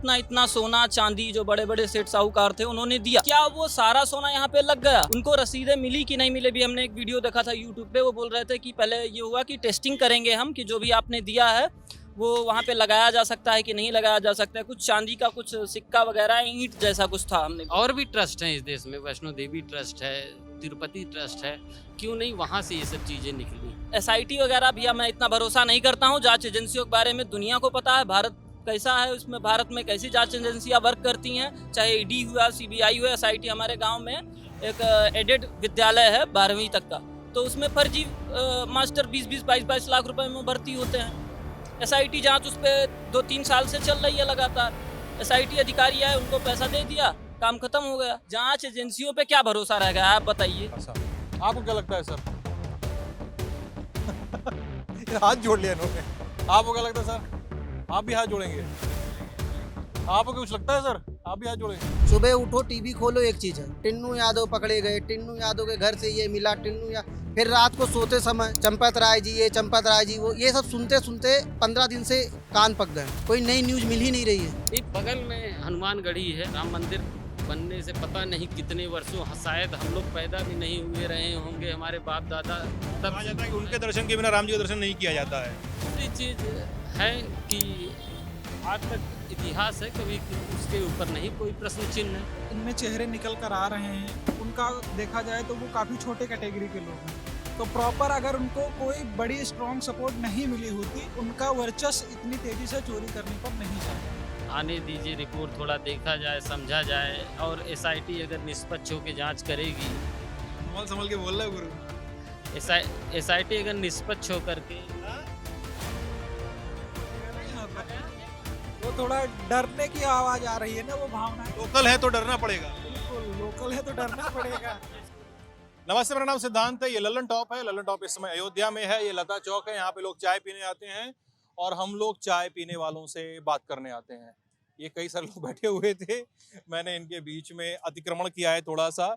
इतना इतना सोना चांदी जो बड़े बड़े सेठ साहूकार थे उन्होंने दिया, क्या वो सारा सोना यहाँ पे लग गया? उनको रसीदें मिली कि नहीं मिले? भी हमने एक वीडियो देखा था यूट्यूब पे, वो बोल रहे थे कि पहले ये हुआ कि टेस्टिंग करेंगे हम कि जो भी आपने दिया है वो वहाँ पे लगाया जा सकता है कि नहीं लगाया जा सकता है। कुछ चांदी का कुछ सिक्का वगैरह ईंट जैसा कुछ था। हमने और भी ट्रस्ट हैं इस देश में, वैष्णो देवी ट्रस्ट है, तिरुपति ट्रस्ट है, क्यों नहीं वहाँ से ये सब चीज़ें निकली। SIT वगैरह भैया मैं इतना भरोसा नहीं करता हूँ। जांच एजेंसियों के बारे में दुनिया को पता है, भारत कैसा है, उसमें भारत में कैसी जांच एजेंसियां वर्क करती हैं, चाहे ED हुआ, CBI हुआ, SIT। हमारे गांव में एक एडेड विद्यालय है 12वीं तक का, तो उसमें फर्जी मास्टर 20-20, 22-22 लाख रुपए में भर्ती होते हैं। SIT जांच उस पर 2-3 साल से चल रही है लगातार। SIT अधिकारी आए, उनको पैसा दे दिया, काम खत्म हो गया। जांच एजेंसियों पे क्या भरोसा रह गया, आप बताइए। आपको क्या लगता है सर? हाथ जोड़ लिया इन्होंने। आपको क्या लगता है सर? आप भी हाथ जोड़ेंगे? आपको कुछ लगता है सर? आप भी हाथ जोड़ेंगे? सुबह उठो टीवी खोलो, एक चीज है, टिन्नू यादव पकड़े गए, टिन्नू यादव के घर से ये मिला, फिर रात को सोते समय चंपत राय जी ये, चंपत राय जी वो, ये सब सुनते सुनते 15 दिन से कान पक गए। कोई नई न्यूज मिल ही नहीं रही है। ये बगल में हनुमानगढ़ी है, राम मंदिर बनने से पता नहीं कितने वर्षों, शायद हम लोग पैदा भी नहीं हुए रहे होंगे, हमारे बाप दादा तब। कहा जाता है कि उनके दर्शन के बिना राम जी का दर्शन नहीं किया जाता है। दूसरी चीज है कि आज तक इतिहास है, कभी उसके ऊपर नहीं कोई प्रश्न चिन्ह है। इनमें चेहरे निकल कर आ रहे हैं, उनका देखा जाए तो वो काफ़ी छोटे कैटेगरी के लोग हैं, तो प्रॉपर अगर उनको कोई बड़ी स्ट्रॉन्ग सपोर्ट नहीं मिली होती, उनका वर्चस्व इतनी तेज़ी से चोरी करने पर नहीं जाता। आने दीजिए, रिपोर्ट थोड़ा देखा जाए, समझा जाए, और SIT अगर निष्पक्ष होकर जांच करेगी। संभल के बोल रहा है गुरु। SIT अगर निष्पक्ष होकर के, वो थोड़ा डरने की आवाज़ आ रही है ना, वो भावना। लोकल है तो डरना पड़ेगा। बिल्कुल लोकल है तो डरना पड़ेगा। नमस्ते, मेरा नाम सिद्धांत है। ये ललन टॉप है। ललन टॉप इस समय अयोध्या में है। ये लता चौक है। यहाँ पे लोग चाय पीने आते हैं और हम लोग चाय पीने वालों से बात करने आते हैं। ये कई सारे लोग बैठे हुए थे, मैंने इनके बीच में अतिक्रमण किया है थोड़ा सा।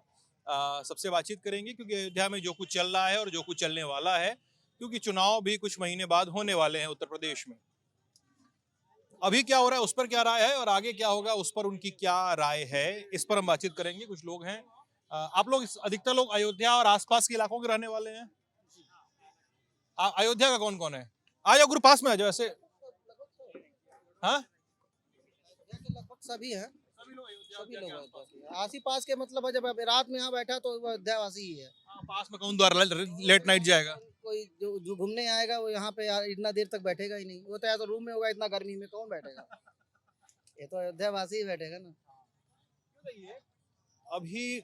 सबसे बातचीत करेंगे क्योंकि अयोध्या में जो कुछ चल रहा है और जो कुछ चलने वाला है, क्योंकि चुनाव भी कुछ महीने बाद होने वाले हैं उत्तर प्रदेश में। अभी क्या हो रहा है उस पर क्या राय है और आगे क्या होगा उस पर उनकी क्या राय है, इस पर हम बातचीत करेंगे। कुछ लोग हैं, आप लोग अधिकतर लोग अयोध्या और आसपास के इलाकों के रहने वाले हैं। अयोध्या का कौन कौन है? आ जाओ गुरु, पास में आ जाओ। ऐसे हाँ, लगभग सभी हैं, सभी लोग सभी लोग आस ही पास के, मतलब जब रात में यहाँ बैठा तो वो अयोध्यावासी ही है। पास में कौन द्वार लेट नाइट जाएगा? कोई जो घूमने आएगा वो यहाँ पे इतना देर तक बैठेगा ही नहीं। वो तो या तो रूम में होगा, इतना गर्मी में कौन बैठेगा? ये तो अयोध्यावासी ही बैठेगा ना। अभी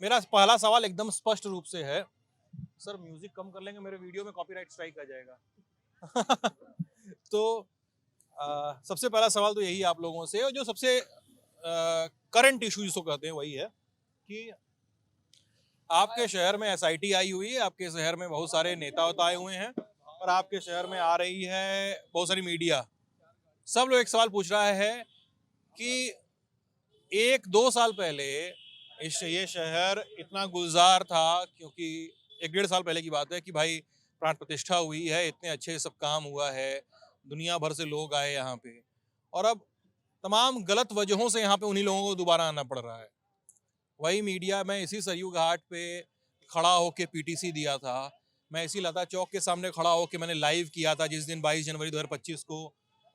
मेरा पहला सवाल एकदम स्पष्ट रूप से है। सर म्यूजिक कम कर लेंगे, मेरे वीडियो में कॉपीराइट स्ट्राइक आ जाएगा। तो सबसे पहला सवाल तो यही आप लोगों से, और जो सबसे करंट इशू जिसको कहते हैं वही है कि आपके शहर में SIT आई हुई है, आपके शहर में बहुत सारे नेता आए हुए हैं और आपके शहर में आ रही है बहुत सारी मीडिया। सब लोग एक सवाल पूछ रहा है कि 1-2 साल पहले ये शहर इतना गुलजार था, क्योंकि 1-1.5 साल पहले की बात है कि भाई प्राण प्रतिष्ठा हुई है, इतने अच्छे सब काम हुआ है, दुनिया भर से लोग आए यहाँ पे, और अब तमाम गलत वजहों से यहाँ पे उन्हीं लोगों को दोबारा आना पड़ रहा है। वही मीडिया, मैं इसी सरयू घाट पे खड़ा होके PTC दिया था, मैं इसी लता चौक के सामने खड़ा होके मैंने लाइव किया था जिस दिन 22 जनवरी 2025 को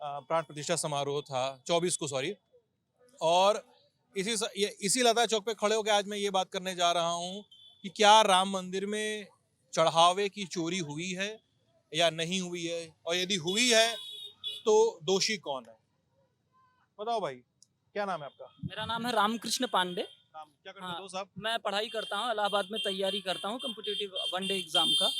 प्राण प्रतिष्ठा समारोह था, 24 को सॉरी। और इसी लता चौक पे खड़े होकर आज मैं ये बात करने जा रहा हूँ कि क्या राम मंदिर में चढ़ावे की चोरी हुई है या नहीं हुई है, और यदि हुई है तो दोषी कौन है? बताओ भाई, क्या नाम है आपका? मेरा नाम है रामकृष्ण पांडे। क्या करते हो साहब? मैं पढ़ाई करता हूँ, इलाहाबाद में तैयारी करता हूँ कॉम्पिटिटिव वनडे एग्जाम का।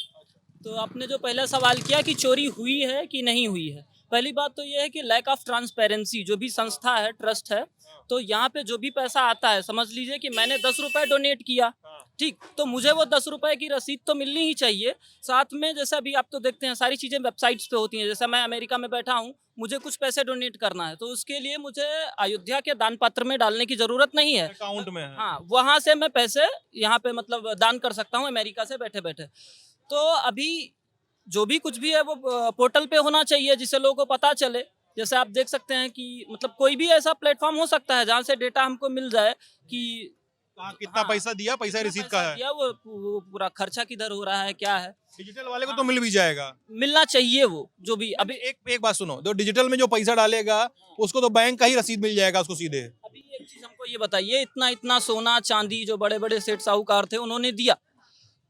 तो आपने जो पहला सवाल किया कि चोरी हुई है कि नहीं हुई है, पहली बात तो ये है कि लैक ऑफ ट्रांसपेरेंसी। जो भी संस्था है, ट्रस्ट है, तो यहाँ पे जो भी पैसा आता है, समझ लीजिए कि मैंने 10 रुपए डोनेट किया, ठीक, तो मुझे वो 10 रुपए की रसीद तो मिलनी ही चाहिए। साथ में जैसा भी आप तो देखते हैं सारी चीज़ें वेबसाइट्स पे होती हैं, जैसे मैं अमेरिका में बैठा हूँ, मुझे कुछ पैसे डोनेट करना है तो उसके लिए मुझे अयोध्या के दान पात्र में डालने की ज़रूरत नहीं है, अकाउंट में है। हाँ, वहाँ से मैं पैसे यहाँ पे मतलब दान कर सकता हूँ अमेरिका से बैठे बैठे। तो अभी जो भी कुछ भी है वो पोर्टल पे होना चाहिए जिससे लोगों को पता चले। जैसे आप देख सकते हैं कि मतलब कोई भी ऐसा प्लेटफॉर्म हो सकता है जहाँ से डेटा हमको मिल जाए कि कहाँ कितना हाँ, पैसा दिया, पैसा कितना रिसीव पैसा का है। दिया, वो पूरा खर्चा किधर हो रहा है, क्या है, डिजिटल वाले को तो मिल भी जाएगा। मिलना चाहिए वो जो भी। अभी एक बात सुनो, जो डिजिटल में जो पैसा डालेगा उसको तो बैंक का ही रसीद मिल जाएगा उसको सीधे। अभी एक चीज हमको ये बताइए, इतना इतना सोना चांदी जो बड़े बड़े सेठ साहूकार थे उन्होंने दिया,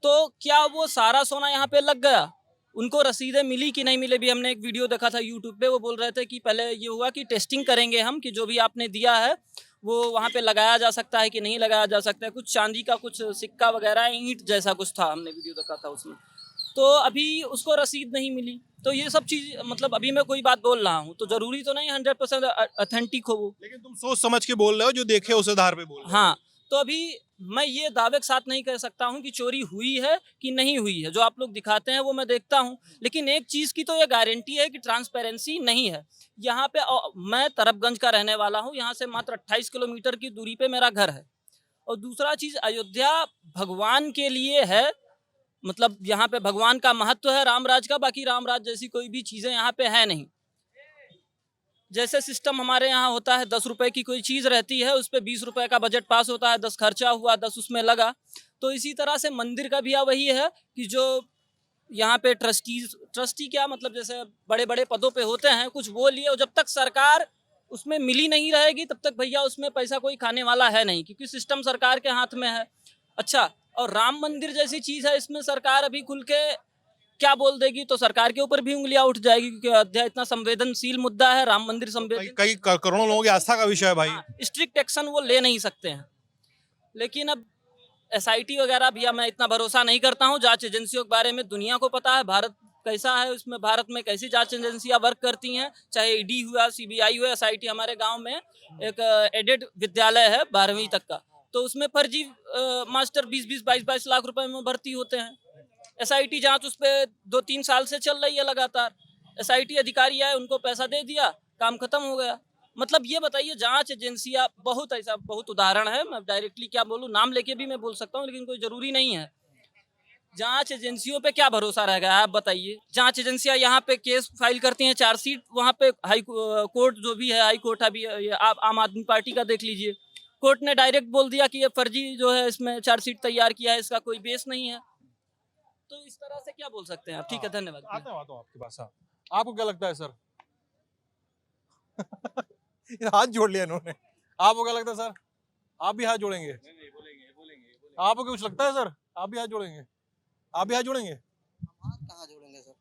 तो क्या वो सारा सोना यहाँ पे लग गया? उनको रसीदें मिली कि नहीं मिले? भी हमने एक वीडियो देखा था यूट्यूब पे, वो बोल रहे थे कि पहले ये हुआ कि टेस्टिंग करेंगे हम कि जो भी आपने दिया है वो वहाँ पे लगाया जा सकता है कि नहीं लगाया जा सकता है। कुछ चांदी का कुछ सिक्का वगैरह ईंट जैसा कुछ था, हमने वीडियो देखा था उसमें। तो अभी उसको रसीद नहीं मिली। तो ये सब चीज़ मतलब अभी मैं कोई बात बोल रहा हूँ तो ज़रूरी तो नहीं 100% ऑथेंटिक हो वो। लेकिन तुम सोच समझ के बोल रहे हो, जो देखे उस आधार पे बोल रहे हो। हाँ, तो अभी मैं ये दावे के साथ नहीं कह सकता हूँ कि चोरी हुई है कि नहीं हुई है। जो आप लोग दिखाते हैं वो मैं देखता हूँ, लेकिन एक चीज़ की तो ये गारंटी है कि ट्रांसपेरेंसी नहीं है यहाँ पे। मैं तरफगंज का रहने वाला हूँ, यहाँ से मात्र 28 किलोमीटर की दूरी पे मेरा घर है। और दूसरा चीज़, अयोध्या भगवान के लिए है, मतलब यहाँ पे भगवान का महत्व है रामराज का, बाकी रामराज जैसी कोई भी चीज़ें यहाँ पे है नहीं। जैसे सिस्टम हमारे यहाँ होता है, 10 रुपए की कोई चीज़ रहती है, उस पर 20 रुपए का बजट पास होता है, 10 खर्चा हुआ, 10 उसमें लगा। तो इसी तरह से मंदिर का भी वही है कि जो यहाँ पे ट्रस्टी क्या मतलब जैसे बड़े बड़े पदों पे होते हैं, कुछ वो लिए, और जब तक सरकार उसमें मिली नहीं रहेगी तब तक भैया उसमें पैसा कोई खाने वाला है नहीं, क्योंकि सिस्टम सरकार के हाथ में है। अच्छा, और राम मंदिर जैसी चीज़ है, इसमें सरकार अभी खुल के क्या बोल देगी तो सरकार के ऊपर भी उंगलियां उठ जाएगी, क्योंकि अयोध्या इतना संवेदनशील मुद्दा है, राम मंदिर कई संवेदन, कई करोड़ों लोगों की आस्था का विषय है भाई। स्ट्रिक्ट एक्शन वो ले नहीं सकते हैं। लेकिन अब एसआईटी वगैरह भैया मैं इतना भरोसा नहीं करता हूँ। जांच एजेंसियों के बारे में दुनिया को पता है, भारत कैसा है, उसमें भारत में कैसी जांच एजेंसियां वर्क करती हैं, चाहे ईडी हुआ, सीबीआई हुआ, एसआईटी। हमारे गांव में एक एडेड विद्यालय है 12वीं तक का, तो उसमें फर्जी मास्टर 20-20, 22-22 लाख रुपए में भर्ती होते हैं। एसआईटी जांच उस पर 2-3 साल से चल रही है लगातार। एसआईटी अधिकारी आए, उनको पैसा दे दिया, काम खत्म हो गया। मतलब ये बताइए, जांच एजेंसियां बहुत उदाहरण है, मैं डायरेक्टली क्या बोलूं, नाम लेके भी मैं बोल सकता हूं, लेकिन कोई जरूरी नहीं है। जांच एजेंसियों पे क्या भरोसा रहेगा, आप बताइए। जांच एजेंसियां यहाँ पे केस फाइल करती हैं, चार्जशीट वहाँ पे हाई कोर्ट जो भी है, हाई कोर्ट अभी आप आम आदमी पार्टी का देख लीजिए, कोर्ट ने डायरेक्ट बोल दिया कि ये फर्जी जो है इसमें चार्जशीट तैयार किया है, इसका कोई बेस नहीं है। तो इस तरह से क्या बोल सकते हैं आप? ठीक है, धन्यवाद। आता हूँ आपके पास। हाँ, आपको क्या लगता है सर? हाथ जोड़ लिया इन्होंने। आपको क्या लगता है सर? आप भी हाथ जोड़ेंगे? आपको कुछ लगता है सर? आप भी हाथ जोड़ेंगे? आप भी हाथ जोड़ेंगे? हाथ कहाँ जोड़ेंगे सर?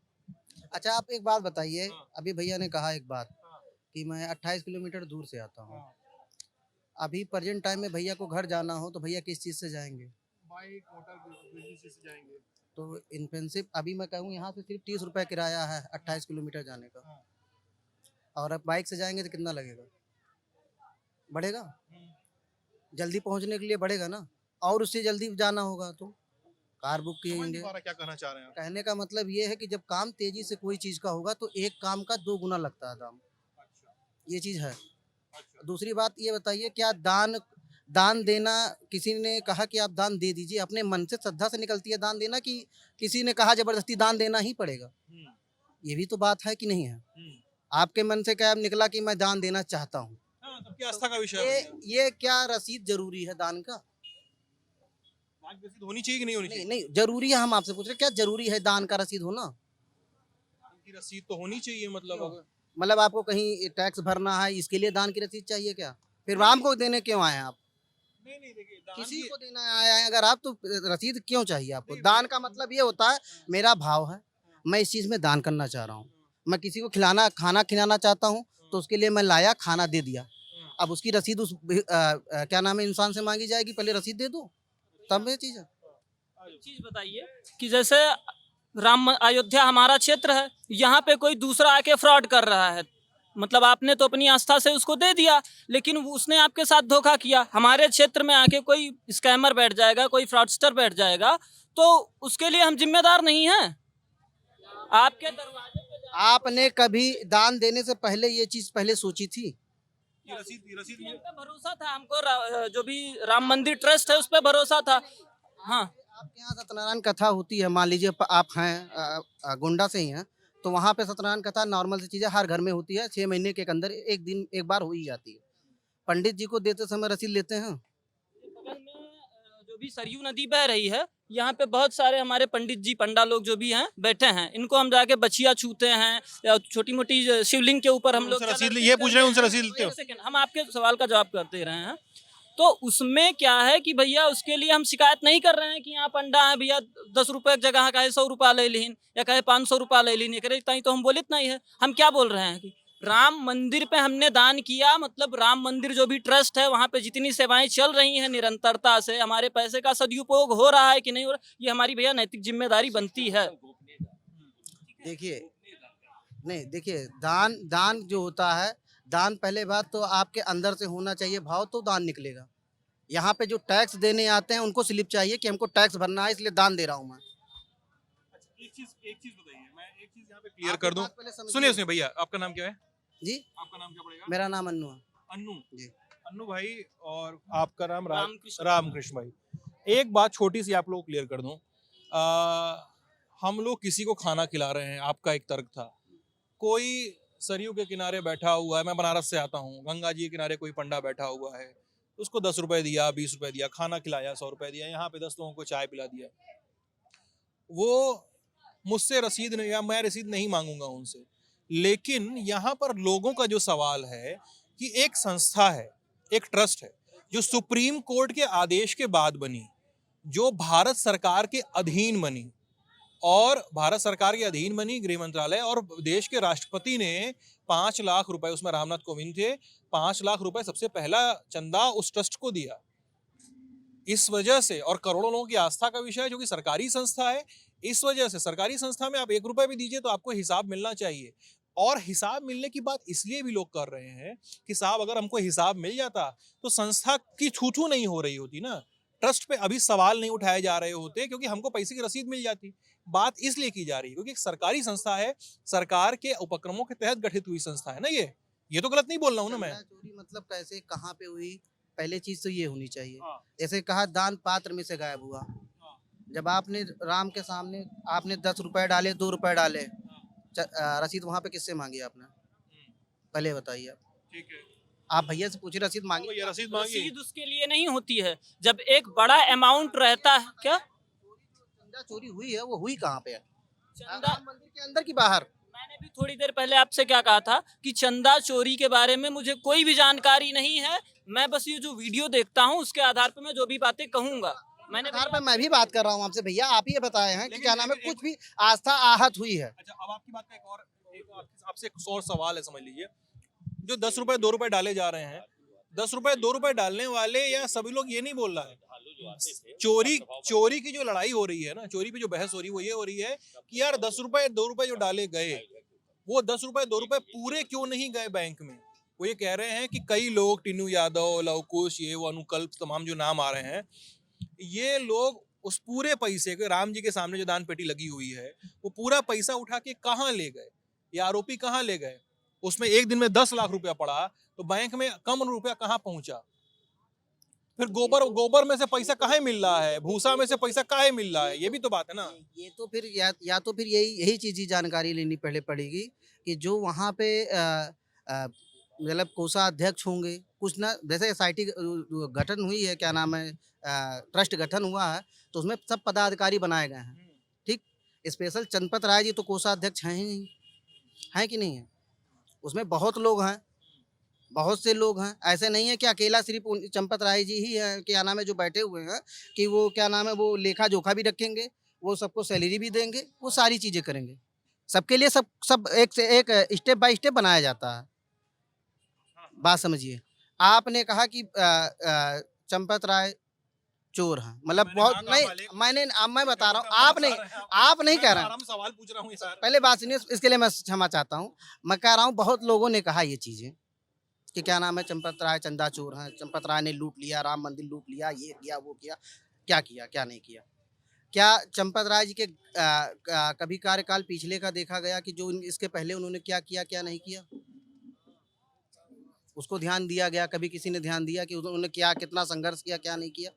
अच्छा, आप एक बात बताइए, हाँ। अभी भैया ने कहा एक बात हाँ। कि मैं 28 किलोमीटर दूर से आता हूँ। हाँ। अभी प्रेजेंट टाइम में भैया को घर जाना हो तो भैया किस चीज़ से जाएंगे? बाइक, मोटर, बिजली से जाएंगे। तो इन प्रिंसिप अभी मैं कहूँ यहाँ से सिर्फ 30 रुपये किराया है 28 किलोमीटर जाने का, हाँ। और अब बाइक से जाएंगे तो कितना लगेगा? बढ़ेगा? जल्दी पहुँचने के लिए बढ़ेगा ना, और उससे जल्दी जाना होगा तो कार बुक समझ नहीं किएंगे। पा रहा क्या कहना चाह रहे हैं आप? कहने का मतलब ये है कि जब काम तेजी से कोई चीज़ का होगा तो एक काम का 2 गुना लगता है दाम, अच्छा, ये चीज़ है। अच्छा। दूसरी बात ये बताइए, क्या दान देना, किसी ने कहा कि आप दान दे दीजिए, अपने मन से श्रद्धा से निकलती है दान देना, कि किसी ने कहा जबरदस्ती दान देना ही पड़ेगा? ये भी तो बात है कि नहीं है? आपके मन से क्या निकला कि मैं दान देना चाहता हूँ? हाँ, सबकी आस्था का विषय है ये भैया। ये क्या रसीद जरूरी है दान का? दान की रसीद होनी चाहिए कि नहीं होनी नहीं चाहिए? नहीं जरूरी है, हम आपसे पूछ रहे हैं, क्या जरूरी है दान का रसीद होना? दान की रसीद तो होनी चाहिए, मतलब क्यों? अगर मतलब आपको कहीं टैक्स भरना है, इसके लिए दान की रसीद चाहिए क्या? फिर राम को देने क्यों आए हैं आप? नहीं देखिए, दान किसी की को देना आए हैं अगर आप, तो रसीद क्यों चाहिए आपको? नहीं, दान का मतलब ये होता है, मेरा भाव है, मैं इस चीज़ में दान करना चाह रहा हूँ, मैं किसी को खाना खिलाना चाहता हूँ, तो उसके लिए मैं लाया, खाना दे दिया, अब उसकी रसीद उस क्या नाम है इंसान से मांगी जाएगी, पहले रसीद दे दो, तब ये चीज़ है। एक चीज बताइए कि जैसे अयोध्या हमारा क्षेत्र है, यहाँ पे कोई दूसरा आके फ्रॉड कर रहा है, मतलब आपने तो अपनी आस्था से उसको दे दिया, लेकिन उसने आपके साथ धोखा किया। हमारे क्षेत्र में आके कोई स्कैमर बैठ जाएगा, कोई फ्रॉडस्टर बैठ जाएगा, तो उसके लिए हम जिम्मेदार नहीं हैं। आपके दरवाजे पे आपने कभी दान देने से पहले ये चीज़ पहले सोची थी? ये रसीद हम पे भरोसा था, हमको जो भी राम मंदिर ट्रस्ट है उस पर भरोसा था। हाँ, आपके यहाँ सत्यनारायण कथा होती है, मान लीजिए आप हैं गोंडा से ही हैं, तो वहाँ पे सत्यनारायण कथा नॉर्मल सी चीज़ है, हर घर में होती है, 6 महीने के अंदर एक दिन एक बार हो ही जाती है। पंडित जी को देते समय रसीद लेते हैं। बगल में जो भी सरयू नदी बह रही है, यहाँ पे बहुत सारे हमारे पंडित जी पंडा लोग जो भी हैं बैठे हैं, इनको हम जाके बछिया छूते हैं या छोटी मोटी शिवलिंग के ऊपर हम लोग उनसे रसीद जल ये अर्पित पूछ रहे हैं, करते उनसे रसीद लेते हो? एक सेकंड, हम आपके सवाल का जवाब करते रहे हैं। तो उसमें क्या है कि भैया उसके लिए हम शिकायत नहीं कर रहे हैं कि यहाँ पंडा है भैया 10 रुपए की जगह कहे 100 रुपया ले लीन या कहे 500 रुपया ले लीन, करे इतना ही तो हम बोलित नहीं है। हम क्या बोल रहे हैं कि राम मंदिर पे हमने दान किया, मतलब राम मंदिर जो भी ट्रस्ट है वहाँ पे जितनी सेवाएं चल रही हैं निरंतरता से, हमारे पैसे का सदुपयोग हो रहा है कि नहीं हो रहा, ये हमारी भैया नैतिक जिम्मेदारी बनती है। देखिए, नहीं देखिए, दान दान जो होता है, दान पहले बात तो आपके अंदर से होना चाहिए भाव, तो दान निकलेगा। यहाँ पे जो टैक्स देने आते हैं उनको स्लिप चाहिए कि हमको टैक्स भरना है इसलिए दान दे रहा हूँ मैं। एक चीज बताइए, मैं एक चीज यहाँ पे क्लियर कर दूं। बात पहले समझिए। सुनिए भैया, आपका नाम क्या है? जी, आपका नाम क्या पड़ेगा? मेरा नाम अन्नू है। अन्नू जी। अन्नू भाई, और आपका नाम रामकृष्ण। रामकृष्ण भाई। एक बात छोटी सी आप लोग क्लियर कर दूं। हम लोग किसी को खाना खिला रहे हैं, आपका एक तर्क था। कोई सरयू के किनारे बैठा हुआ है, मैं बनारस से आता हूँ, गंगा जी के किनारे कोई पंडा बैठा हुआ है, उसको 10 रुपए दिया, 20 रुपए दिया, खाना खिलाया, 100 रुपए दिया, यहाँ पे 10 लोगों को चाय पिला दिया। वो मुझसे रसीद नहीं, या मैं रसीद नहीं मांगूंगा उनसे, लेकिन यहाँ पर लोगों का जो सवाल है कि एक संस्था है, एक ट्रस्ट है, जो सुप्रीम कोर्ट के आदेश के बाद बनी, जो भारत सरकार के अधीन बनी, और भारत सरकार के अधीन बनी गृह मंत्रालय, और देश के राष्ट्रपति ने 5 लाख रुपए, उसमें रामनाथ कोविंद थे, 5 लाख रुपए सबसे पहला चंदा उस ट्रस्ट को दिया। इस वजह से, और करोड़ों लोगों की आस्था का विषय है, जो कि सरकारी संस्था है, इस वजह से सरकारी संस्था में आप 1 रुपए भी दीजिए तो आपको हिसाब मिलना चाहिए। और हिसाब मिलने की बात इसलिए भी लोग कर रहे हैं कि साहब अगर हमको हिसाब मिल जाता तो संस्था की छू नहीं हो रही होती ना, ट्रस्ट पे अभी सवाल नहीं उठाए जा रहे होते, क्योंकि हमको पैसे की रसीद मिल जाती। बात इसलिए की जा रही है क्योंकि एक सरकारी संस्था है, सरकार के उपक्रमों के तहत गठित हुई संस्था है ना। ये तो गलत नहीं बोल रहा हूँ ना मैं। चंदा चोरी मतलब कैसे, कहाँ पे हुई, पहले चीज तो ये होनी चाहिए। हाँ। ऐसे कहा दान पात्र में से गायब हुआ। जब आपने राम के सामने आपने 10 रुपए डाले, 2 रुपए डाले, रसीद वहाँ पे किससे मांगी आपने? पहले बताइए आप। ठीक है, आप भैया से पूछिए रसीद मांगी। ये रसीद मांगी। रसीद उसके लिए नहीं होती है जब एक बड़ा अमाउंट रहता है। क्या चंदा चोरी हुई है, वो हुई कहाँ पे है? चंदा, राम मंदिर के अंदर की बाहर? मैंने भी थोड़ी देर पहले आपसे क्या कहा था कि चंदा चोरी के बारे में मुझे कोई भी जानकारी नहीं है। मैं बस ये जो वीडियो देखता हूँ उसके आधार पर मैं जो भी बातें कहूंगा। मैंने आधार पर मैं भी बात कर रहा हूँ आपसे भैया, आप ही बताए हैं कि लेकिन- क्या नाम है, लेकिन- कुछ भी आस्था आहत हुई है। अच्छा, अब आपकी बात का आपसे एक और सवाल है, समझ लीजिए। जो 10 रुपए 2 रुपए डाले जा रहे हैं, 10 रुपए 2 रुपए डालने वाले या सभी लोग ये नहीं बोल रहा है, चोरी की जो लड़ाई हो रही है ना, चोरी पे जो बहस हो रही है वो ये हो रही है कि यार 10 रुपए 2 रुपए जो डाले गए, वो 10 रुपए 2 रुपए पूरे क्यों नहीं गए बैंक में। वो ये कह रहे हैं कि कई लोग, टीनू यादव, लवकुश, ये वो अनुकल्प, तमाम जो नाम आ रहे हैं, ये लोग उस पूरे पैसे को, राम जी के सामने जो दान पेटी लगी हुई है, वो पूरा पैसा उठा के कहाँ ले गए, ये आरोपी कहाँ ले गए। उसमें एक दिन में 10 लाख रुपया पड़ा तो बैंक में कम रुपया कहाँ पहुंचा। फिर गोबर में से पैसा काहे मिल रहा है, भूसा में से पैसा काहे मिल रहा है, ये भी तो बात है ना। ये तो फिर या तो फिर यही चीज़ की जानकारी लेनी पहले पड़ेगी कि जो वहाँ पे मतलब कोषाध्यक्ष होंगे, कुछ ना, जैसे एसआईटी गठन हुई है, क्या नाम है, ट्रस्ट गठन हुआ है, तो उसमें सब पदाधिकारी बनाए गए हैं। ठीक, स्पेशल चंपत राय जी तो कोषाध्यक्ष हैं ही नहीं, हैं कि नहीं है? उसमें बहुत लोग हैं, बहुत से लोग हैं, ऐसे नहीं है कि अकेला सिर्फ चंपत राय जी ही हैं, क्या नाम है, जो बैठे हुए हैं कि वो क्या नाम है, वो लेखा जोखा भी रखेंगे, वो सबको सैलरी भी देंगे, वो सारी चीज़ें करेंगे। सबके लिए सब एक से एक स्टेप बाय स्टेप बनाया जाता है। बात समझिए, आपने कहा कि चंपत राय चोर हैं, मतलब बहुत नहीं, मैं बता रहा हूँ, आप नहीं कह रहे हैं। सवाल पूछ रहा हूँ सर। पहले बात सुनिए, इसके लिए मैं क्षमा चाहता हूँ। मैं कह रहा हूँ बहुत लोगों ने कहा ये चीज़ें कि क्या नाम है, चंपत राय चंदा चोर हैं, चंपत राय ने लूट लिया, राम मंदिर लूट लिया, ये किया वो किया। क्या किया, क्या नहीं किया? क्या चंपत राय जी के कभी कार्यकाल पिछले का देखा गया कि जो इसके पहले उन्होंने क्या किया, क्या नहीं किया? उसको ध्यान दिया गया? कभी किसी ने ध्यान दिया कि उन्होंने क्या, कितना संघर्ष किया, क्या नहीं किया?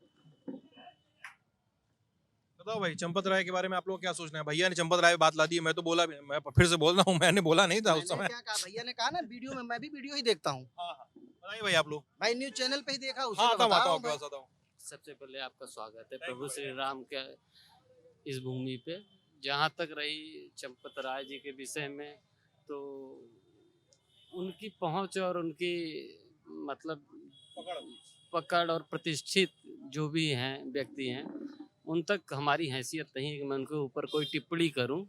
बताओ भाई, चंपत राय के बारे में आप लोगों को क्या सोचना है? भैया ने चंपत राय पे बात ला दी है, मैं तो बोला भी, मैं फिर से बोल रहा हूँ, मैंने बोला नहीं था उस मैंने समय। क्या कहा, भैया ने कहा ना वीडियो में, मैं भी वीडियो ही देखता हूँ हाँ हाँ, बताइए भाई आप लोग। भाई, न्यूज चैनल पे ही देखा, उसी हाँ पे आता हूँ बता आता रहा हूँ हूँ आपके मैं। पास आता हूँ। सबसे पहले आपका स्वागत है प्रभु श्री राम के इस भूमि पे। जहाँ तक रही चंपत राय जी के विषय में, तो उनकी पहुंच और उनकी मतलब पकड़ और प्रतिष्ठित जो भी हैं व्यक्ति हैं, उन तक हमारी हैसियत नहीं है कि मैं उनके ऊपर कोई टिप्पणी करूं।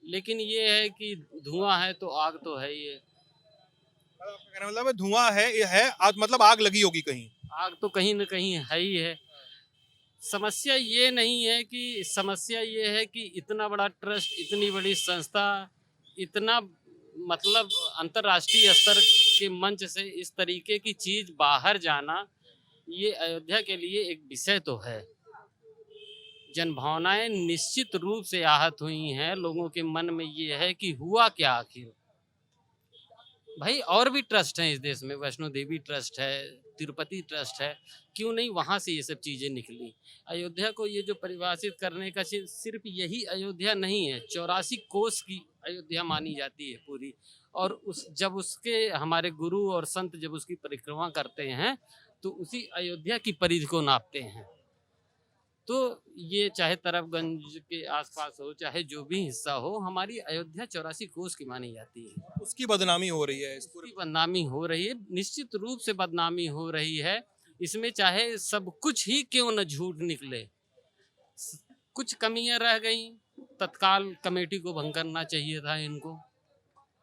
लेकिन ये है कि धुआं है तो आग तो है ही है। आपका कहने का मतलब है धुआं है, ये है आग, मतलब आग लगी होगी कहीं। आग तो कहीं न कहीं है ही है। समस्या ये नहीं है कि, समस्या ये है कि इतना बड़ा ट्रस्ट, इतनी बड़ी संस्था, इतना मतलब अंतर्राष्ट्रीय स्तर के मंच से इस तरीके की चीज बाहर जाना, ये अयोध्या के लिए एक विषय तो है। जनभावनाएं निश्चित रूप से आहत हुई हैं। लोगों के मन में ये है कि हुआ क्या आखिर। भाई और भी ट्रस्ट हैं इस देश में, वैष्णो देवी ट्रस्ट है, तिरुपति ट्रस्ट है, क्यों नहीं वहाँ से ये सब चीज़ें निकली। अयोध्या को ये जो परिभाषित करने का सिर्फ यही अयोध्या नहीं है, 84 कोस की अयोध्या मानी जाती है पूरी। और उस जब उसके हमारे गुरु और संत जब उसकी परिक्रमा करते हैं तो उसी अयोध्या की परिधि को नापते हैं। तो ये चाहे तरफगंज के आसपास हो, चाहे जो भी हिस्सा हो, हमारी अयोध्या 84 कोस की मानी जाती है। उसकी बदनामी हो रही है इस पूरे। पूरी बदनामी हो रही है, निश्चित रूप से बदनामी हो रही है। इसमें चाहे सब कुछ ही क्यों न झूठ निकले, कुछ कमियां रह गई, तत्काल कमेटी को भंग करना चाहिए था इनको,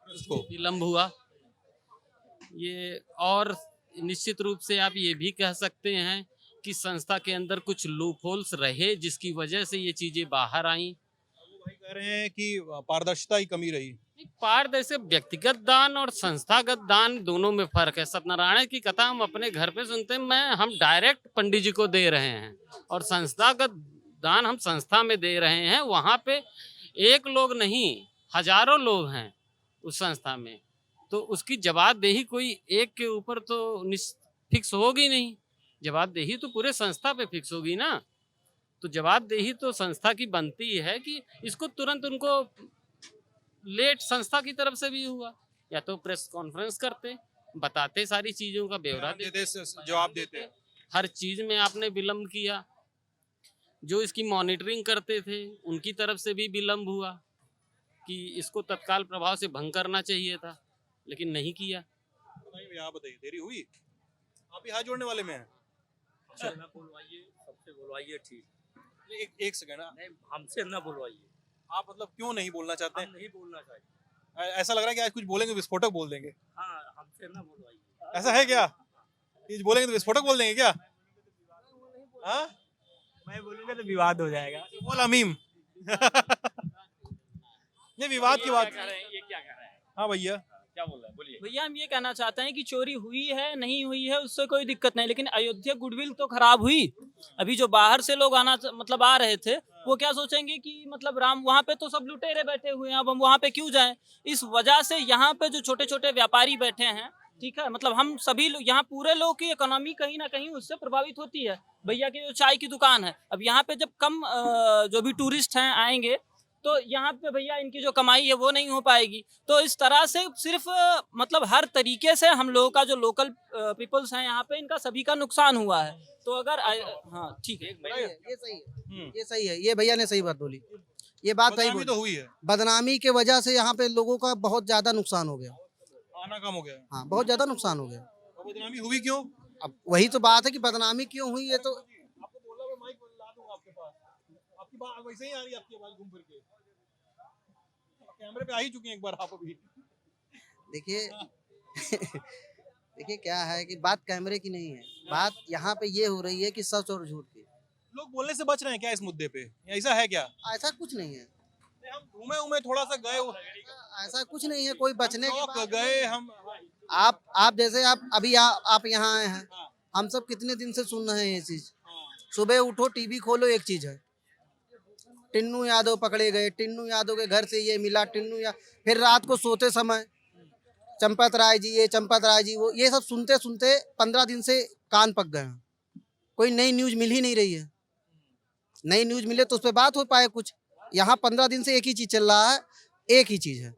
उसको विलम्ब हुआ ये। और निश्चित रूप से आप ये भी कह सकते हैं कि संस्था के अंदर कुछ लूपहोल्स रहे जिसकी वजह से ये चीजें बाहर आई। भाई कह रहे हैं कि पारदर्शिता की कमी रही। पारदर्शी व्यक्तिगत दान और संस्थागत दान दोनों में फर्क है। सत्यनारायण की कथा हम अपने घर पे सुनते हैं, हम डायरेक्ट पंडित जी को दे रहे हैं, और संस्थागत दान हम संस्था में दे रहे हैं। वहाँ पे एक लोग नहीं, हजारों लोग हैं उस संस्था में, तो उसकी जवाबदेही कोई एक के ऊपर तो फिक्स होगी नहीं। जवाबदेही तो पूरे संस्था पे फिक्स होगी ना। तो जवाबदेही तो संस्था की बनती है कि इसको तुरंत उनको लेट संस्था की तरफ से भी हुआ, या तो प्रेस कॉन्फ्रेंस करते, बताते, सारी चीजों का ब्यौरा देते, जवाब देते। हर चीज में आपने विलम्ब किया। जो इसकी मॉनिटरिंग करते थे उनकी तरफ से भी विलम्ब हुआ कि इसको तत्काल प्रभाव से भंग करना चाहिए था, लेकिन नहीं किया। बताइए, आप बताइए, देरी हुई? आप ही हाथ जोड़ने वाले में हैं? ना बुलवाइए, सबसे बुलवाइए ठीक। एक सेकंड, नहीं, हमसे ना बुलवाइए, आप मतलब क्यों नहीं बोलना चाहते हम नहीं बोलना चाहिए। हैं? ऐसा लग रहा है कि आज कुछ बोलेंगे विस्फोटक बोल देंगे। हाँ, हमसे ना बुलवाइए। ऐसा है क्या? ये बोलेंगे तो विस्फोटक बोल देंगे क्या? हाँ, मैं बोलूँगा तो विवाद हो जाएगा। बोला मीम। ये विवाद की बात। ये क्या कह रहे हैं? हाँ भैया, क्या बोल रहे हैं, बोलिए। भैया हम ये कहना चाहते हैं कि चोरी हुई है नहीं हुई है उससे कोई दिक्कत नहीं, लेकिन अयोध्या गुडविल तो खराब हुई। अभी जो बाहर से लोग आना मतलब आ रहे थे, वो क्या सोचेंगे कि मतलब राम वहाँ पे तो सब लुटेरे बैठे हुए हैं, अब हम वहाँ पे क्यों जाएं। इस वजह से यहाँ पे जो छोटे छोटे व्यापारी बैठे हैं, ठीक है, मतलब हम सभी लोग यहाँ पूरे लोग की इकोनॉमी कहीं ना कहीं उससे प्रभावित होती है। भैया की जो चाय की दुकान है, अब यहाँ पे जब कम जो भी टूरिस्ट हैं आएंगे तो यहाँ पे भैया इनकी जो कमाई है वो नहीं हो पाएगी। तो इस तरह से सिर्फ मतलब हर तरीके से हम लोगों का जो लोकल पीपल्स हैं यहाँ पे, इनका सभी का नुकसान हुआ है। तो अगर हाँ ठीक है, ये सही है, ये सही है, ये भैया ने सही बात बोली, ये बात सही बदनामी बोली। तो हुई है, बदनामी के वजह से यहाँ पे लोगों का बहुत ज्यादा नुकसान हो गया। आना कम हो गया। हाँ, बहुत ज्यादा नुकसान हो गया। तो बदनामी हुई क्यों? अब वही तो बात है कि बदनामी क्यों हुई है। तो आपको बोला मैं माइक ला दूंगा आपके पास, आपकी बात वैसे ही आ रही है, आपकी आवाज घूम फिर के। कैमरे पे आ ही चुके हैं एक बार आप अभी। देखिए देखिए क्या है कि बात कैमरे की नहीं है, बात यहाँ पे ये हो रही है कि सच और झूठ की। लोग बोलने से बच रहे हैं क्या इस मुद्दे पे? ऐसा है क्या? ऐसा कुछ नहीं है, हम घूमे उमे थोड़ा सा गए, ऐसा कुछ नहीं है, कोई बचने की चौक बात गए नहीं है। हम। आप जैसे आप अभी आप यहाँ आए हैं, हम सब कितने दिन से सुन रहे हैं ये चीज। सुबह उठो टीवी खोलो, एक चीज है, टिन्नू यादव पकड़े गए, टिन्नू यादव के घर से ये मिला, फिर रात को सोते समय चंपत राय जी ये, चंपत राय जी वो, ये सब सुनते सुनते 15 दिन से कान पक गए हैं। कोई नई न्यूज मिल ही नहीं रही है। नई न्यूज मिले तो उस पर बात हो पाए कुछ। यहाँ 15 दिन से एक ही चीज चल रहा है, एक ही चीज है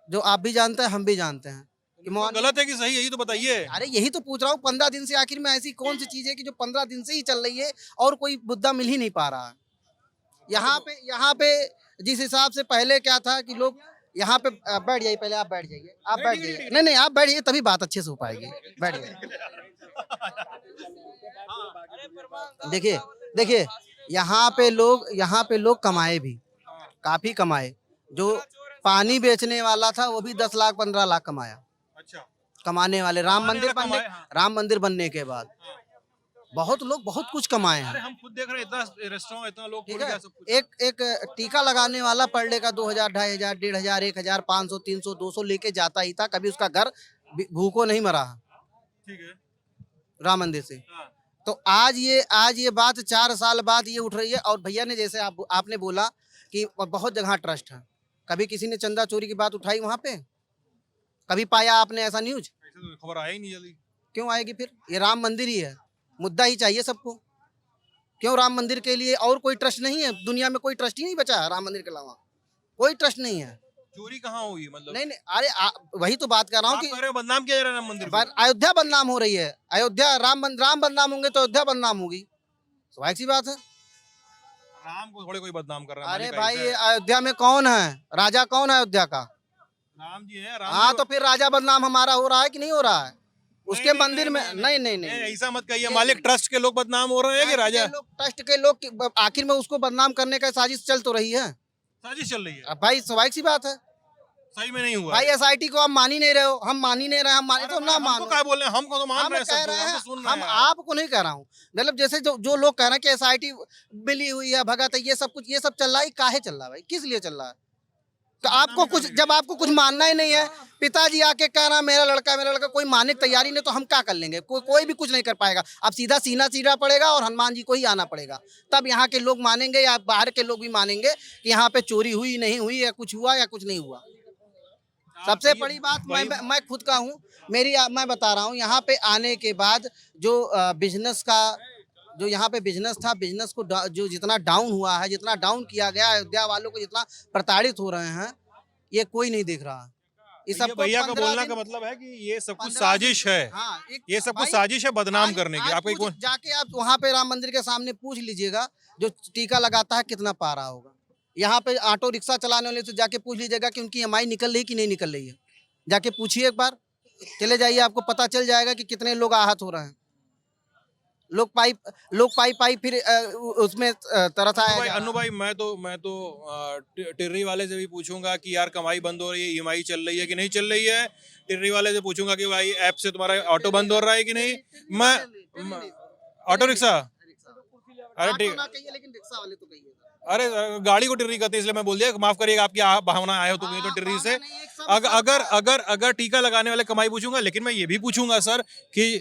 जो आप भी जानते हैं, हम भी जानते हैं कि गलत है कि सही, यही तो बताइए। अरे यही तो पूछ रहा हूँ, 15 दिन से आखिर में ऐसी कौन सी चीज है कि जो 15 दिन से ही चल रही है और कोई मुद्दा मिल ही नहीं पा रहा है। यहाँ पे जिस हिसाब से पहले क्या था कि लोग यहाँ पे बैठ जाइए, पहले आप बैठ जाइए, आप बैठ जाइए, नहीं आप बैठ जाइए, तभी बात अच्छे से हो पाएगी, बैठ जाइए। देखिए यहाँ पे लोग कमाए भी, काफी कमाए। जो पानी बेचने वाला था वो भी 10 लाख 15 लाख कमाया। अच्छा, कमाने वाले राम मंदिर बनने के बाद बहुत लोग बहुत कुछ कमाए हैं। अरे हम खुद देख रहे हैं, इतना रेस्टोरेंट, इतना लोग ठीक खुल है, गया सब कुछ। एक टीका लगाने वाला पर डे का 2000, 2500, 1500, 1000, 500, 300, 200 लेके जाता ही था, कभी उसका घर भूखों नहीं मरा ठीक है। राम मंदिर से। हाँ। तो आज ये बात 4 साल बाद ये उठ रही है। और भैया ने जैसे आपने बोला कि बहुत जगह ट्रस्ट है, कभी किसी ने चंदा चोरी की बात उठाई वहां पे? कभी पाया आपने ऐसा न्यूज? ऐसे तो खबर आया ही नहीं जल्दी। क्यों आएगी फिर? ये राम मंदिर ही है, मुद्दा ही चाहिए सबको। क्यों राम मंदिर के लिए और कोई ट्रस्ट नहीं है? दुनिया में कोई ट्रस्ट ही नहीं बचा है राम मंदिर के अलावा, कोई ट्रस्ट नहीं है। चोरी कहाँ हुई मतलब? नहीं अरे वही तो बात कर रहा हूँ आप कि कह रहे हो बदनाम किया जा रहा है राम मंदिर को। अयोध्या बदनाम हो रही है। अयोध्या राम बदनाम होंगे तो अयोध्या बदनाम होगी, स्वाभाविक सी बात है। राम को थोड़े कोई बदनाम कर रहा है। अरे मालिक भाई ऐसा ये है। अयोध्या में कौन है राजा? कौन है अयोध्या का? राम जी है। राम हाँ जी तो फिर राजा बदनाम हमारा हो रहा है कि नहीं हो रहा है? उसके मंदिर में नहीं ऐसा मत कहिए। मालिक ट्रस्ट के लोग बदनाम हो रहे हैं कि राजा? ट्रस्ट के लोग आखिर में उसको बदनाम करने का साजिश चल तो रही है। साजिश चल रही है। अब भाई स्वाभाविक सी बात है सही में नहीं हुआ। भाई। SIT को आप मान ही नहीं रहे हो, हम मान ही नहीं रहे, हम माने तो ना मानो। क्या बोल रहे हैं? हमको तो मान हम रहे हैं कह सब रहे लोग, हम हैं, तो सुन रहे हम हैं। आपको नहीं कह रहा हूँ। मतलब जैसे जो लोग कह रहे हैं कि SIT मिली हुई है, भगत है, ये सब चल रहा है, काहे चल रहा है भाई? किस लिए चल रहा है? तो आपको कुछ, जब आपको कुछ मानना ही नहीं है, पिताजी आके कह रहा मेरा लड़का, कोई मानने की तैयारी नहीं, तो हम क्या कर लेंगे? कोई भी कुछ नहीं कर पाएगा। अब सीधा सीना पड़ेगा और हनुमान जी को ही आना पड़ेगा, तब यहाँ के लोग मानेंगे या बाहर के लोग भी मानेंगे कि यहाँ पे चोरी हुई नहीं हुई, या कुछ हुआ या कुछ नहीं हुआ। सबसे बड़ी बात मैं खुद का हूँ, मैं बता रहा हूँ, यहाँ पे आने के बाद जो बिजनेस का जो यहाँ पे बिजनेस था, बिजनेस को जो जितना डाउन हुआ है, जितना डाउन किया गया, अयोध्या वालों को जितना प्रताड़ित हो रहे हैं, ये कोई नहीं देख रहा। इस सब भैया का बोलने का मतलब है कि ये सब कुछ साजिश है। हाँ, ये सब कुछ साजिश है बदनाम करने की। आपको कौन जाके आप वहाँ पे राम मंदिर के सामने पूछ लीजिएगा, जो टीका लगाता है कितना पा रहा होगा। यहाँ पे ऑटो रिक्शा चलाने वाले से जाके पूछ लीजिएगा कि उनकी EMI निकल रही कि नहीं निकल रही है। जाके पूछिए एक बार, चले जाइए, आपको पता चल जाएगा कि कितने लोग आहत हो रहे हैं। लोग पाइप फिर उसमें तरसाया। अनु भाई, मैं तो टिर्री वाले से भी पूछूंगा कि यार कमाई बंद हो रही है, EMI चल रही है कि नहीं चल रही है। टिर्री वाले से पूछूंगा कि भाई ऐप से तुम्हारा ऑटो बंद हो रहा है कि नहीं। मैं ऑटो रिक्शा, अरे ठीक, लेकिन रिक्शा वाले तो कहिए। अरे गाड़ी को टिर्री कहते हैं, इसलिए मैं बोल दिया, माफ करिएगा, आपकी भावना आए हो तो तो टिर्री से। अगर टीका लगाने वाले कमाई पूछूंगा, लेकिन मैं ये भी पूछूंगा सर कि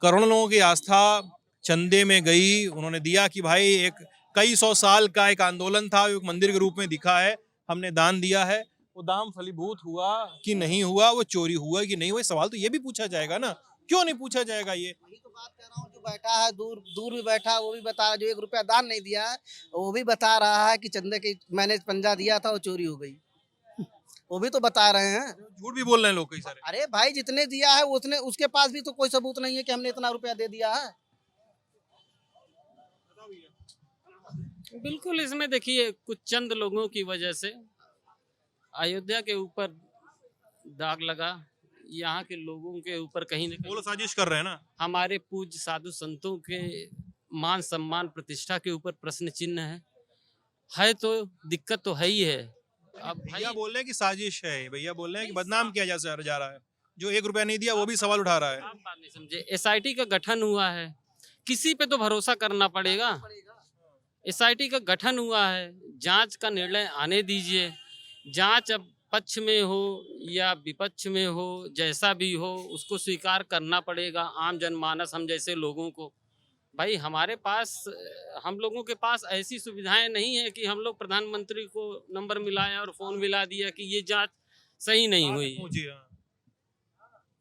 करोड़ों लोगों की आस्था चंदे में गई, उन्होंने दिया कि भाई एक कई 100 साल का एक आंदोलन था, एक मंदिर के रूप में दिखा है, हमने दान दिया है, वो दान फलीभूत हुआ कि नहीं हुआ, वो चोरी हुआ कि नहीं हुआ, सवाल तो ये भी पूछा जाएगा ना। क्यों नहीं पूछा जाएगा? ये वही तो बात कर रहा हूँ, जो बैठा है दूर भी बैठा, वो भी बता रहा है, जो 1 रुपया दान नहीं दिया है वो भी बता रहा है कि चंदे की मैंने पंजा दिया था, वो चोरी हो गई। वो भी तो बता रहे हैं। झूठ भी बोल रहे हैं लोग कई सारे। अरे भाई जितने दिया है उतने, उसके पास भी तो कोई सबूत नहीं है कि हमने इतना रुपया दे दिया है। बिल्कुल, इसमें देखिए कुछ चंद लोगों की वजह से अयोध्या के ऊपर दाग लगा, यहाँ के लोगों के ऊपर कहीं न वो लोग कहीं साजिश कर रहे हैं ना। हमारे पूज्य साधु संतों के मान सम्मान प्रतिष्ठा के ऊपर प्रश्न चिन्ह है तो दिक्कत तो है ही है। अब भैया बोल रहे हैं कि साजिश है, भैया बोल रहे हैं कि बदनाम किया जा रहा है, जो 1 रुपया नहीं दिया वो भी सवाल उठा रहा है। आप बात नहीं समझे, SIT का गठन हुआ है, किसी पे तो भरोसा करना पड़ेगा। SIT का गठन हुआ है, जांच का निर्णय आने दीजिए। जांच अब पक्ष में हो या विपक्ष में हो, जैसा भी हो, उसको स्वीकार करना पड़ेगा आम जनमानस, हम जैसे लोगों को। भाई हमारे पास, हम लोगों के पास ऐसी सुविधाएं नहीं है कि हम लोग प्रधानमंत्री को नंबर मिलाया और फोन मिला दिया कि ये जांच सही नहीं हुई।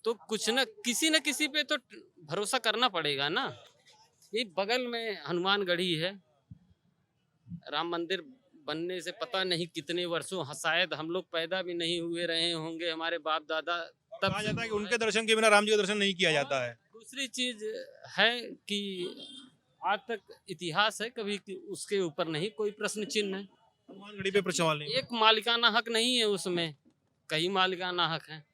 तो कुछ न किसी पे तो भरोसा करना पड़ेगा ना। ये बगल में हनुमानगढ़ी है। राम मंदिर बनने से पता नहीं कितने वर्षों, शायद हम लोग पैदा भी नहीं हुए रहे होंगे, हमारे बाप दादा तब कहा से जाता है कि हुआ उनके दर्शन के बिना राम जी का दर्शन नहीं किया जाता है। दूसरी चीज है कि आज तक इतिहास है, कभी उसके ऊपर नहीं कोई प्रश्न चिन्ह है। हनुमानगढ़ी पे सवाल नहीं। एक मालिकाना हक नहीं है उसमें, कई मालिकाना हक हैं।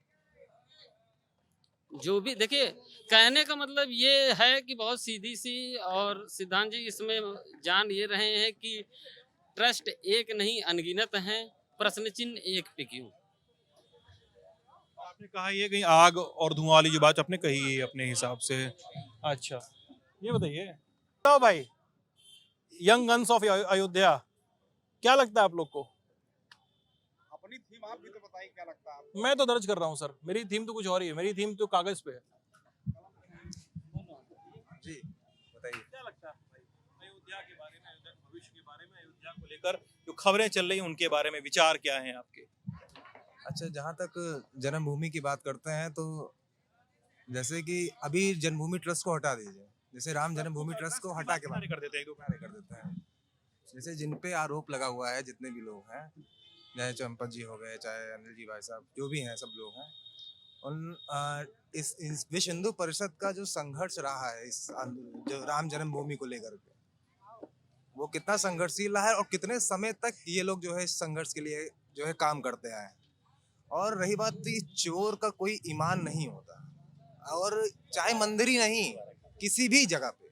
जो भी देखिए, कहने का मतलब ये है कि बहुत सीधी सी, और सिद्धांत जी इसमें जान ये रहे हैं कि ट्रस्ट एक नहीं अनगिनत हैं, प्रश्न चिन्ह एक पे क्यों। आपने कहा ये कहीं आग और धुआं वाली जो बात आपने कही है अपने हिसाब से। अच्छा, ये बताइए तो भाई, यंग गन्स ऑफ अयोध्या, क्या लगता है आप लोग को? अपनी थीम आप भी तो बताइए क्या लगता है आपको? मैं तो दर्ज कर रहा हूँ सर, मेरी थीम तो कुछ और ही है, मेरी थीम तो कागज पे है। जी बताइए। क्या लगता है भाई, अयोध्या के बारे में, अयोध्या के भविष्य के बारे में, अयोध्या को लेकर जो खबरें चल रही हैं उनके बारे में विचार क्या हैं आपके? अच्छा, जहाँ तक जन्मभूमि की बात करते हैं तो जैसे कि अभी जन्मभूमि ट्रस्ट को हटा दीजिए, जैसे राम जन्मभूमि ट्रस्ट को हटा के किनारे कर देते हैं एक दो किनारे कर देते हैं। जैसे जिन पे आरोप लगा हुआ है, जितने भी लोग हैं, चाहे चंपत जी हो गए, चाहे अनिल जी भाई साहब, जो भी हैं सब लोग हैं, उन इस विश्व हिंदू परिषद का जो संघर्ष रहा है इस जो राम जन्मभूमि को लेकर के, वो कितना संघर्षशील रहा है और कितने समय तक ये लोग जो है इस संघर्ष के लिए जो है काम करते आए हैं। और रही बात कि चोर का कोई ईमान नहीं होता, और चाहे मंदिर ही नहीं, किसी भी जगह पे,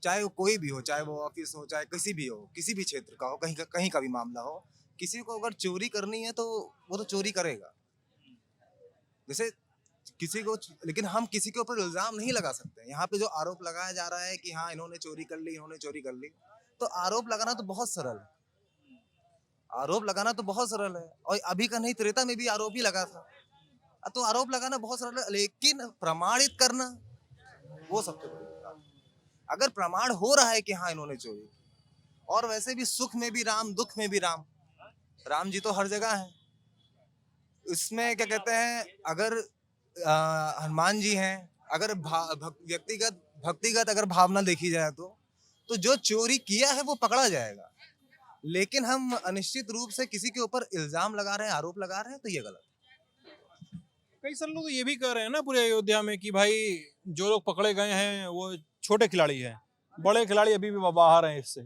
चाहे वो कोई भी हो, चाहे वो ऑफिस हो, चाहे किसी भी हो, किसी भी क्षेत्र का हो, कहीं का भी मामला हो, किसी को अगर चोरी करनी है तो वो तो चोरी करेगा। जैसे किसी को, लेकिन हम किसी के ऊपर इल्जाम नहीं लगा सकते। यहाँ पे जो आरोप लगाया जा रहा है कि हाँ इन्होंने चोरी कर ली, इन्होंने चोरी कर ली, तो आरोप लगाना तो बहुत सरल है, आरोप लगाना तो बहुत सरल है। और अभी का नहीं, त्रेता में भी आरोप ही लगा था, तो आरोप लगाना बहुत सरल है, लेकिन प्रमाणित करना वो सबसे बड़ी बात है। अगर प्रमाण हो रहा है कि हाँ इन्होंने चोरी, और वैसे भी सुख में भी राम, दुख में भी राम, राम जी तो हर जगह हैं। इसमें क्या कहते हैं, अगर हनुमान जी हैं, अगर व्यक्तिगत अगर भावना देखी जाए तो जो चोरी किया है वो पकड़ा जाएगा, लेकिन हम अनिश्चित रूप से किसी के ऊपर इल्जाम लगा रहे हैं, आरोप लगा रहे हैं, तो ये गलत है। कई सारे लोग ये भी कह रहे हैं ना पूरे अयोध्या में कि भाई जो लोग पकड़े गए हैं वो छोटे खिलाड़ी हैं, बड़े खिलाड़ी अभी भी बाहर हैं इससे,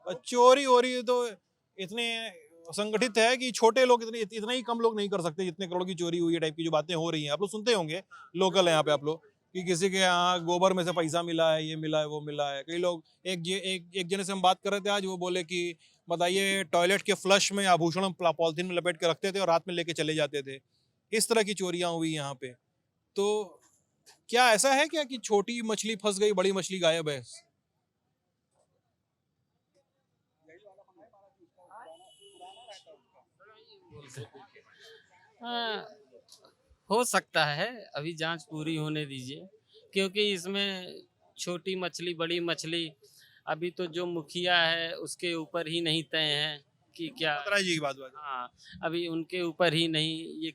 और चोरी हो रही है तो इतने संगठित है कि छोटे लोग इतना ही कम लोग नहीं कर सकते जितने करोड़ की चोरी हुई है, टाइप की जो बातें हो रही हैं। आप लोग सुनते होंगे, लोकल है यहाँ पे आप लोग, कि किसी के यहाँ गोबर में से पैसा मिला है, ये मिला है, वो मिला है। कई लोग, एक जने से हम बात कर रहे थे आज, वो बोले कि बताइए टॉयलेट के फ्लश में आभूषण पॉलिथीन में लपेट के रखते थे और रात में लेके चले जाते थे। इस तरह की चोरियां हुई यहाँ पे। तो क्या ऐसा है क्या कि छोटी मछली फंस गई, बड़ी मछली गायब है? हाँ, हो सकता है, अभी जांच पूरी होने दीजिए, क्योंकि इसमें छोटी मछली बड़ी मछली, अभी तो जो मुखिया है उसके ऊपर ही नहीं तय है कि क्या। खतरा जी की बात। हाँ, अभी उनके ऊपर ही नहीं, ये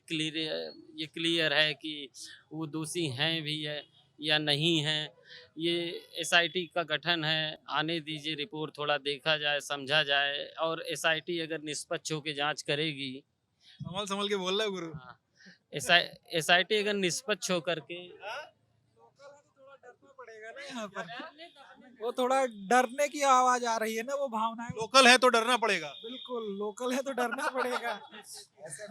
क्लियर है कि वो दोषी हैं भी है या नहीं है। ये एसआईटी का गठन है, आने दीजिए, रिपोर्ट थोड़ा देखा जाए, समझा जाए, और एसआईटी अगर निष्पक्ष होकर जांच करेगी, संभल के बोल रहा है गुरु। हाँ, एसआईटी अगर निष्पक्ष होकर के, यहाँ पर वो थोड़ा डरने की आवाज आ रही है ना, वो भावनाएं। लोकल है तो डरना पड़ेगा। बिल्कुल, लोकल है तो डरना पड़ेगा। ऐसा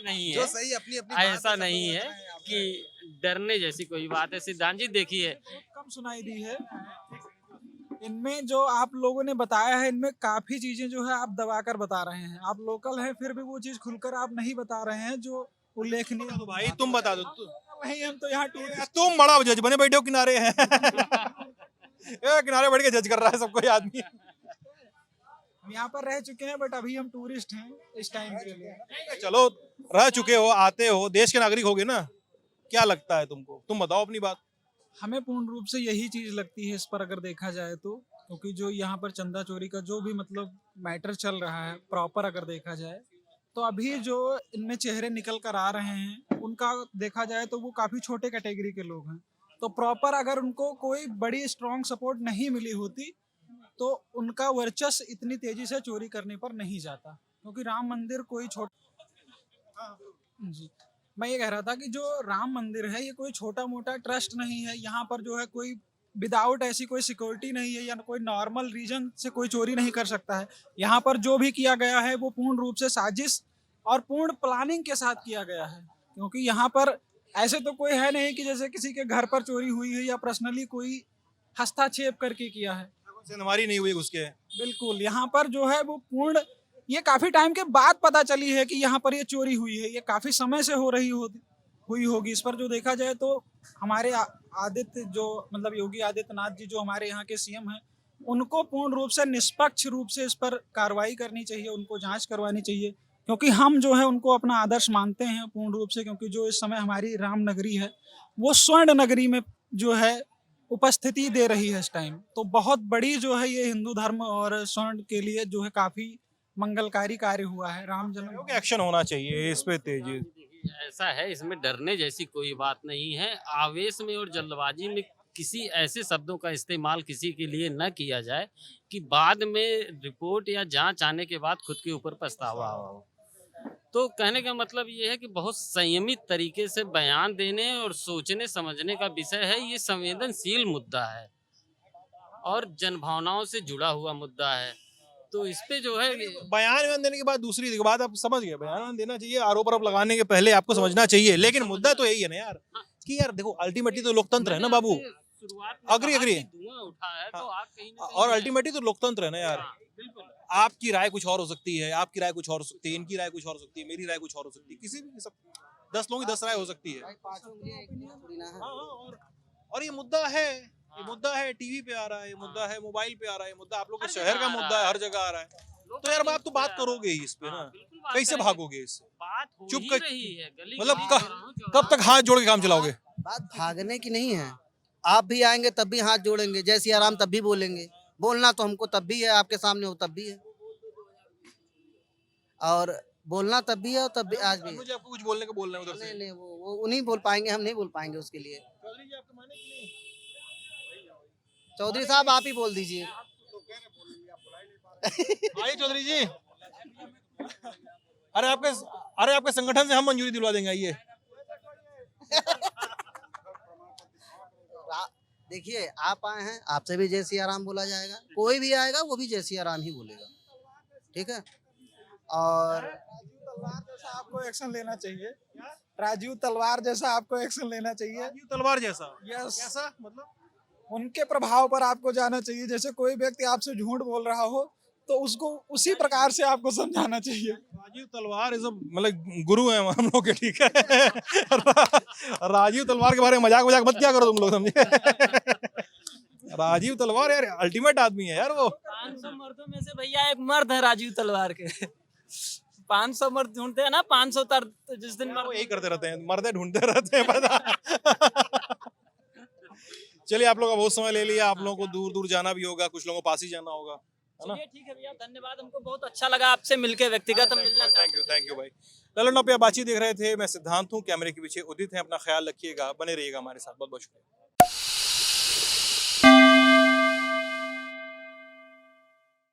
नहीं जो है, सही अपनी अपनी ऐसा नहीं है कि डरने जैसी कोई बात है। सिद्धांत जी देखिए, कम सुनाई दी है इनमें, जो आप लोगों ने बताया है इनमें काफी चीजें जो है आप दबाकर बता रहे हैं। आप लोकल हैं फिर भी वो चीज खुलकर आप नहीं बता रहे हैं जो उल्लेखनीय। तो भाई तुम बता दो। नहीं, हम तो यहाँ टूरिस्ट। तुम बड़ा जज बने बैठे हो किनारे हैं। किनारे बैठ के जज कर रहा है सबको ये आदमी। हम यहाँ पर रह चुके हैं, बट अभी हम टूरिस्ट हैं इस टाइम के लिए। चलो, रह चुके हो, आते हो, देश के नागरिक होगे ना, क्या लगता है तुमको? तुम बताओ अपनी बात। हमें पूर्ण रूप से यही चीज लगती है इस पर अगर देखा जाए तो, क्योंकि जो यहाँ पर चंदा चोरी का जो भी मतलब मैटर चल रहा है प्रॉपर अगर देखा जाए, तो अभी जो इनमें चेहरे निकल कर आ रहे हैं उनका देखा जाए तो वो काफी छोटे कैटेगरी के लोग हैं। तो प्रॉपर अगर उनको कोई बड़ी स्ट्रॉन्ग सपोर्ट नहीं मिली होती तो उनका वर्चस्व इतनी तेजी से चोरी करने पर नहीं जाता, क्योंकि राम मंदिर कोई छोटा जी मैं ये कह रहा था कि जो राम मंदिर है ये कोई छोटा मोटा ट्रस्ट नहीं है। यहाँ पर जो है कोई विदाउट ऐसी कोई सिक्योरिटी नहीं है या कोई नॉर्मल रीजन से कोई चोरी नहीं कर सकता है। यहाँ पर जो भी किया गया है वो पूर्ण रूप से साजिश और पूर्ण प्लानिंग के साथ किया गया है, क्योंकि यहाँ पर ऐसे तो कोई है नहीं कि जैसे किसी के घर पर चोरी हुई है या पर्सनली कोई हस्तक्षेप करके किया है। हमारी नहीं हुई उसके। बिल्कुल, यहाँ पर जो है वो पूर्ण, ये काफी टाइम के बाद पता चली है कि यहाँ पर ये चोरी हुई है, ये काफी समय से हो रही हुई होगी। इस पर जो देखा जाए तो हमारे आदित्य जो मतलब योगी आदित्यनाथ जी जो हमारे यहाँ के सीएम हैं, उनको पूर्ण रूप से निष्पक्ष रूप से इस पर कार्रवाई करनी चाहिए, उनको जांच करवानी चाहिए, क्योंकि हम जो है उनको अपना आदर्श मानते हैं पूर्ण रूप से। क्योंकि जो इस समय हमारी राम नगरी है वो स्वर्ण नगरी में जो है उपस्थिति दे रही है इस टाइम। तो बहुत बड़ी जो है ये हिंदू धर्म और स्वर्ण के लिए जो है काफी मंगलकारी कार्य हुआ है। राम जन्म एक्शन होना चाहिए इस पे तेजी। ऐसा है, इसमें डरने जैसी कोई बात नहीं है। आवेश में और जल्दबाजी में किसी ऐसे शब्दों का इस्तेमाल किसी के लिए न किया जाए कि बाद में रिपोर्ट या जांच आने के बाद खुद के ऊपर पछतावा हो। तो कहने का मतलब ये है कि बहुत संयमित तरीके से बयान देने और सोचने समझने का विषय है। ये संवेदनशील मुद्दा है और जनभावनाओं से जुड़ा हुआ मुद्दा है। तो इस पे जो है बयान देने के बाद दूसरी बात आप समझ गए, बयान देना चाहिए, आरोप लगाने के पहले आपको समझना चाहिए। लेकिन मुद्दा तो यही है ना यार कि यार देखो अल्टीमेटली तो लोकतंत्र है ना बाबू। अग्री धुआं उठा है तो आप कहीं ना और अल्टीमेटली तो लोकतंत्र है ना यार। बिल्कुल आपकी राय कुछ और हो सकती है, आपकी राय कुछ और हो सकती है, इनकी राय कुछ और हो सकती है, मेरी राय कुछ और हो सकती है, किसी भी सब 10 लोगों की 10 राय हो सकती है। और ये मुद्दा है टीवी पे आ रहा है, ये मुद्दा है मोबाइल पे आ रहा है, मुद्दा आप लोग के शहर का मुद्दा है, हर जगह आ रहा है। तो यार आप तो बात करोगे ही इस पे ना, कैसे भागोगे इससे? चुप कर मतलब कब तक हाथ जोड़ के काम चलाओगे? बात भागने की नहीं है, आप भी आएंगे तब भी हाथ जोड़ेंगे, जय सिया राम तब भी बोलेंगे। बोलना तो हमको तब भी है, आपके सामने हो तब भी है, और बोलना तब भी है और तब भी आज भी है। मुझे आपको कुछ बोलने को बोलना है उधर से। नहीं वो उन्हीं बोल पाएंगे, हम नहीं बोल पाएंगे उसके लिए। चौधरी जी आपको माने कि नहीं? चौधरी साहब आप ही बोल दीजिए। आइए चौधरी जी। अरे आपके संगठन से हम मंजूरी दिलवा देंगे। आइए। देखिए आप आए हैं, आपसे भी जय सिया राम बोला जाएगा, कोई भी आएगा वो भी जय सिया राम ही बोलेगा, ठीक है। और तलवार जैसा आपको एक्शन लेना चाहिए, राजीव तलवार जैसा आपको एक्शन लेना चाहिए। राजीव तलवार जैसा? यस, कैसा मतलब? उनके प्रभाव पर आपको जाना चाहिए। जैसे कोई व्यक्ति आपसे झूठ बोल रहा हो तो उसको उसी प्रकार से आपको समझाना चाहिए। राजीव तलवार इज मतलब गुरु है हम लोग के, ठीक है। राजीव तलवार के बारे में मजाक मत क्या करो तुम लोग, समझे। राजीव तलवार यार अल्टीमेट आदमी है यार वो। 500 मर्दों में से भैया एक मर्द है राजीव तलवार के। 500 मर्द ढूंढते हैं ना, 500 जिस दिन वो यही करते रहते हैं, मर्दे ढूंढते रहते हैं, पता। चलिए आप लोगों का बहुत समय ले लिया, आप लोगों को दूर दूर जाना भी होगा, कुछ लोगों को पास ही जाना होगा, है ना। चलिए ठीक है भैया, धन्यवाद, हमको बहुत अच्छा लगा आपसे मिलके, व्यक्तिगत हम मिलना चाहते हैं। थैंक यू भाई। ललन नौपिया बातचीत देख रहे थे, मैं सिद्धांत हूँ, कैमरे के पीछे उदित है। अपना ख्याल रखिएगा, बने रहिएगा हमारे साथ। बहुत बहुत शुक्रिया।